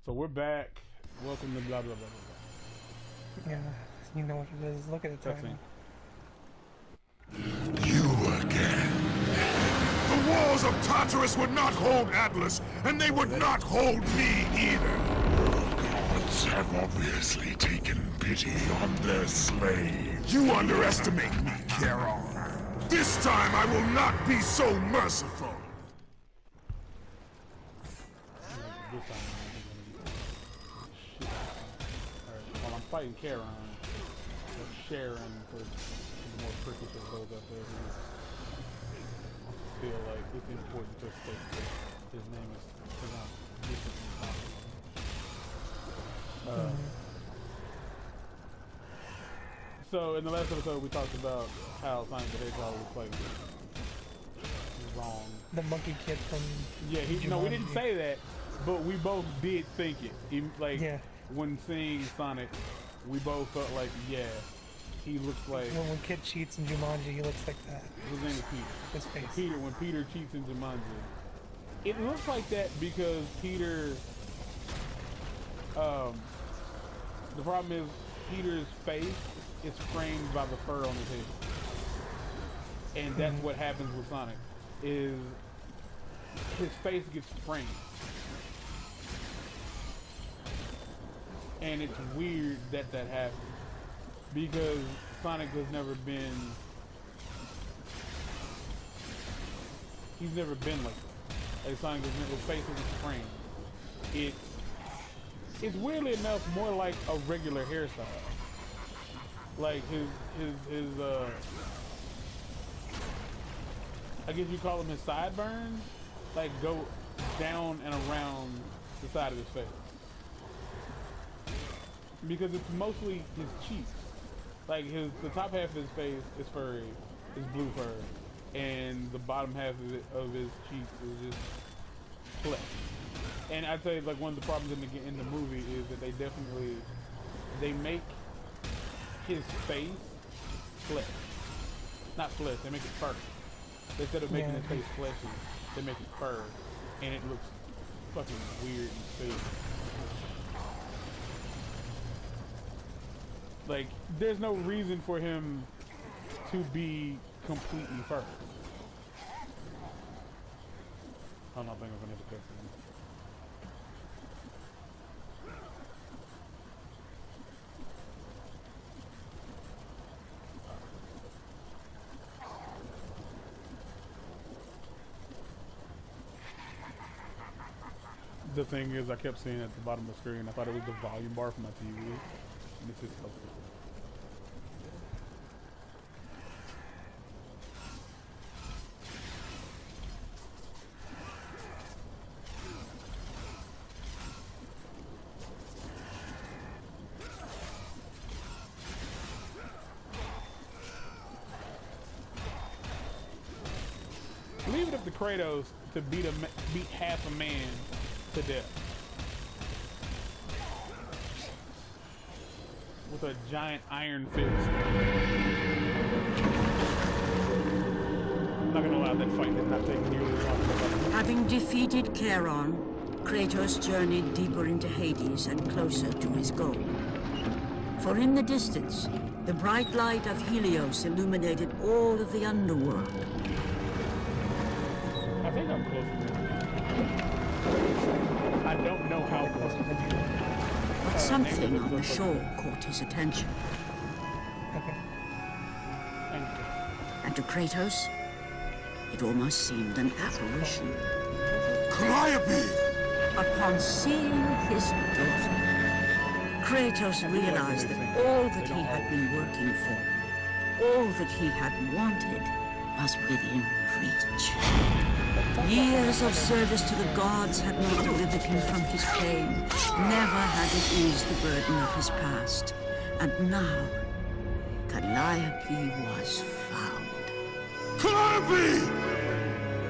So we're back. Welcome to blah blah blah blah blah. Yeah, you know what it is. Look at the title. You again. The walls of Tartarus would not hold Atlas, and they would not hold me either. The gods have obviously taken pity on their slaves. You underestimate me, Charon. This time I will not be so merciful. While I'm fighting Charon, or Sharon for the more prickish of those out there who feel like it's important to state that his name is pronounced differently possible. So in the last episode we talked about how Sonic the Hedgehog was like wrong. The monkey kid from No, we didn't say that, but we both did think it. When seeing Sonic, we both felt like, yeah, he looks like... When Kid cheats in Jumanji, he looks like that. His name is Peter. His face. When Peter cheats in Jumanji. It looks like that because Peter... the problem is, Peter's face is framed by the fur on his head. And that's what happens with Sonic, is his face gets framed. And it's weird that happens because Sonic has never been. He's never been like that. Like Sonic his face isn't framed. It's weirdly enough more like a regular hairstyle. Like his I guess you call them his sideburns, like go down and around the side of his face. Because it's mostly his cheeks. Like the top half of his face is furry, is blue fur, and the bottom half of his cheeks is just flesh. And I'd say like one of the problems in the movie is that they make his face flesh, not flesh. They make it fur. Instead of making his face fleshy, they make it fur, and it looks fucking weird and stupid. Like, there's no reason for him to be completely fur. I don't think I'm gonna have to cut him. The thing is, I kept seeing at the bottom of the screen, I thought it was the volume bar from my TV. And it's just helpful. Leave it up to Kratos to beat half a man to death with a giant iron fist. I'm not gonna lie, that fight did not take nearly as long. Having defeated Charon, Kratos journeyed deeper into Hades and closer to his goal. For in the distance, the bright light of Helios illuminated all of the underworld. I think I'm close to that. I don't know how close. But something on the shore caught his attention. And to Kratos, it almost seemed an apparition. Calliope! Upon seeing his daughter, Kratos realized that all that he had been working for, all that he had wanted, was within reach. Years of service to the gods had not delivered him from his pain, never had it eased the burden of his past. And now, Calliope was found. Calliope!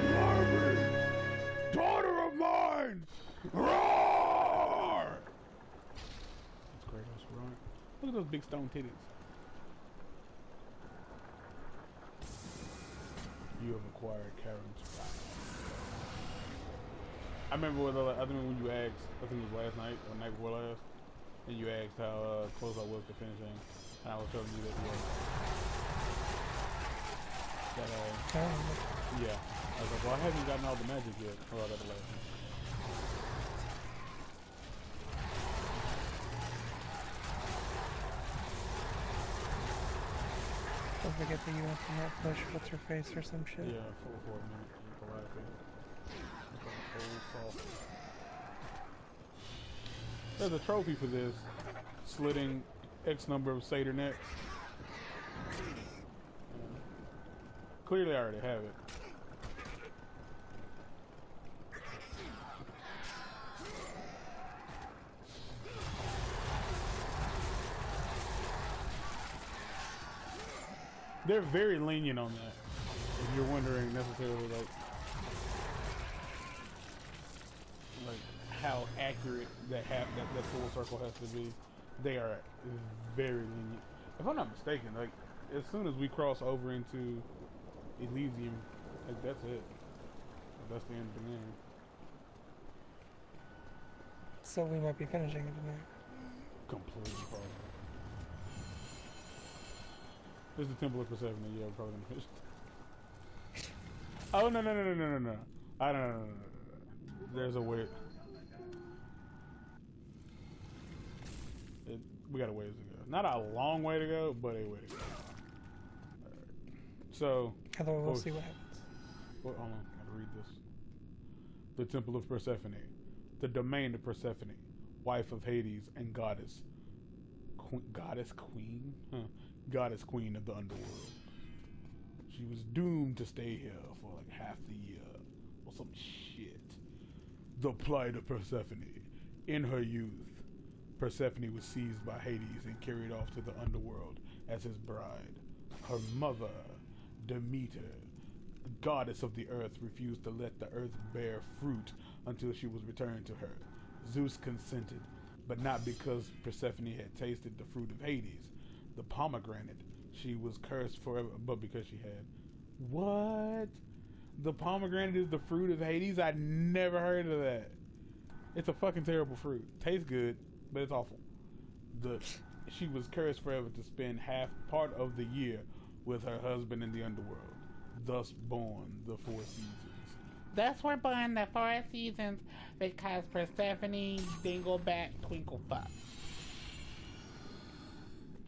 Calliope! Daughter of mine! Roar! That's Kratos roaring. Look at those big stone titties. You have acquired Charon's power. I remember when you asked, I think it was last night or night before last, and you asked how close I was to finishing, and I was telling you that yeah. I was like, well, I haven't gotten all the magic yet. Oh, I got the last one. Don't forget that you want to not push what's her face or some shit. Yeah, for a minute. For a minute. There's a trophy for this. Slitting X number of Satyr necks. Clearly I already have it. They're very lenient on that. If you're wondering necessarily like how accurate that full circle has to be, they are very lenient. If I'm not mistaken, like as soon as we cross over into Elysium, like that's it. That's the end of the game. So we might be finishing it tonight. Completely possible. This is the Temple of Persephone. Yeah, we're probably gonna finish. Oh no. I don't know. There's a way. We got a ways to go. Not a long way to go, but a way to go. Right. So. Otherwise, we'll see what happens. Well, hold on. I gotta read this. The Temple of Persephone, the domain of Persephone, wife of Hades and goddess queen of the underworld. She was doomed to stay here for like half the year or some shit. The plight of Persephone. In her youth, Persephone was seized by Hades and carried off to the underworld as his bride. Her mother, Demeter, goddess of the earth, refused to let the earth bear fruit until she was returned to her. Zeus consented, but not because Persephone had tasted the fruit of Hades, the pomegranate. She was cursed forever, but because she had. What? The pomegranate is the fruit of Hades? I never heard of that. It's a fucking terrible fruit. Tastes good, but it's awful. She was cursed forever to spend part of the year with her husband in the underworld, thus born the 4 seasons. Thus were born the 4 seasons because Persephone Dingleback Twinklefuck.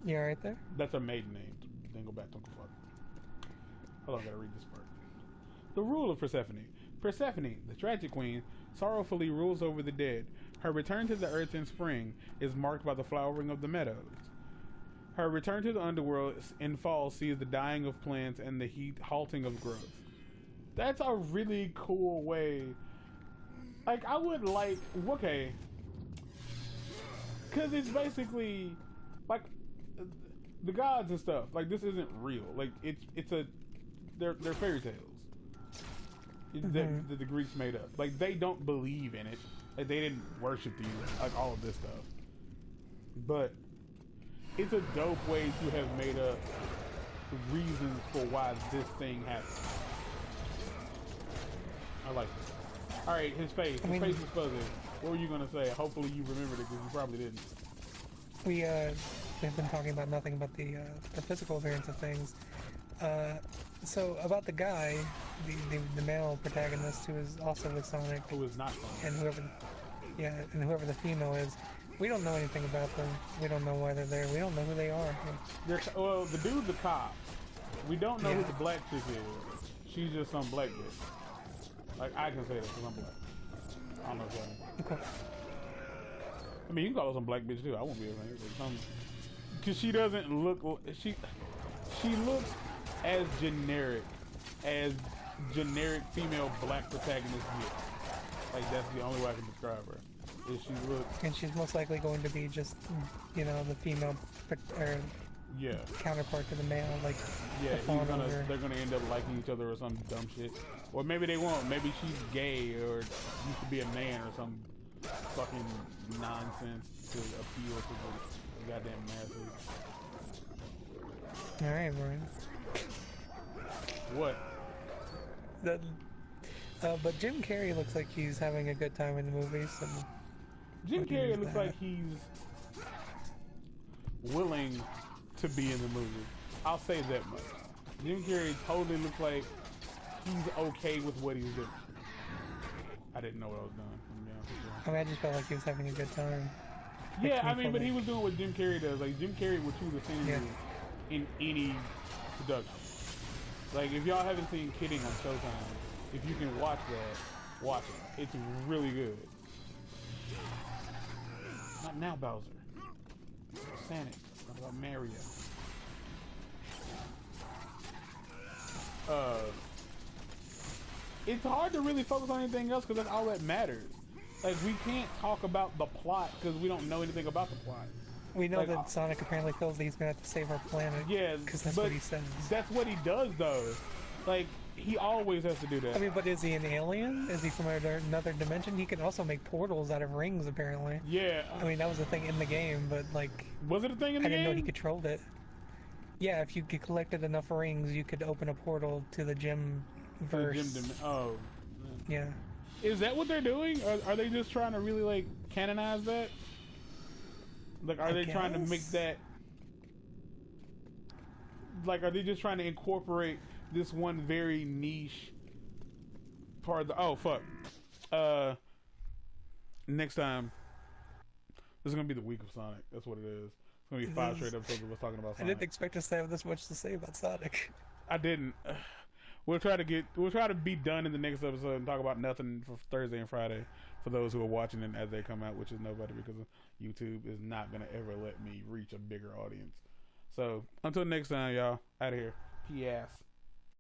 You alright there? That's her maiden name, Dingleback Twinklefuck. Hold on, I gotta read this part. The rule of Persephone. Persephone, the tragic queen, sorrowfully rules over the dead. Her return to the earth in spring is marked by the flowering of the meadows. Her return to the underworld in fall sees the dying of plants and the halting of growth. That's a really cool way. Like, I would like, okay, because it's basically like the gods and stuff. Like, this isn't real. Like, they're fairy tales that the Greeks made up. Like, they don't believe in it. Like, they didn't worship these, like all of this stuff. But it's a dope way to have made up reasons for why this thing happened. I like it. All right, his face. His face is fuzzy. What were you gonna say? Hopefully you remembered it, because you probably didn't. We have been talking about nothing but the physical appearance of things. So about the guy, the male protagonist who is also with Sonic, Who is not Sonic. and whoever the female is, we don't know anything about them. We don't know why they're there. We don't know who they are. Well, the dude's a cop. We don't know who the black chick is. She's just some black bitch. Like, I can say that because I'm black. I don't know if Okay. I mean, you can call her some black bitch too. I won't be able to. Because she doesn't look. She looks as generic female black protagonists get. Like, that's the only way I can describe her. Is she looks. And she's most likely going to be just, the female counterpart to the male, like. Yeah, they're gonna end up liking each other or some dumb shit. Or maybe they won't. Maybe she's gay or used to be a man or some fucking nonsense to appeal to the goddamn masses. Alright, Brian. What? But Jim Carrey looks like he's having a good time in the movie. So Jim Carrey looks like he's willing to be in the movie. I'll say that much. Jim Carrey totally looks like he's okay with what he's doing. I didn't know what I was doing. I mean, I just felt like he was having a good time. Yeah, I mean, but he was doing what Jim Carrey does. Like, Jim Carrey would choose a scene in any production. Like, if y'all haven't seen Kidding on Showtime, if you can watch that, watch it. It's really good. Not now, Bowser. Sonic. What about Mario? It's hard to really focus on anything else because that's all that matters. Like, we can't talk about the plot because we don't know anything about the plot. We know that Sonic apparently feels that he's gonna have to save our planet. Yeah, because that's what he says. That's what he does, though. Like, he always has to do that. I mean, but is he an alien? Is he from another dimension? He can also make portals out of rings, apparently. Yeah. I mean, that was a thing in the game, but like... Was it a thing in the game? I didn't know he controlled it. Yeah, if you collected enough rings, you could open a portal to the gym verse. Oh. Yeah. Is that what they're doing? Are they just trying to really, like, canonize that? Like, are they trying to make that... Like, are they just trying to incorporate this one very niche part of the... Oh, fuck. Next time, this is going to be the week of Sonic. That's what it is. It's going to be 5 straight episodes of us talking about Sonic. I didn't expect us to have this much to say about Sonic. I didn't. We'll try to be done in the next episode and talk about nothing for Thursday and Friday for those who are watching it as they come out, which is nobody because YouTube is not going to ever let me reach a bigger audience. So, until next time, y'all. Out of here. P.S.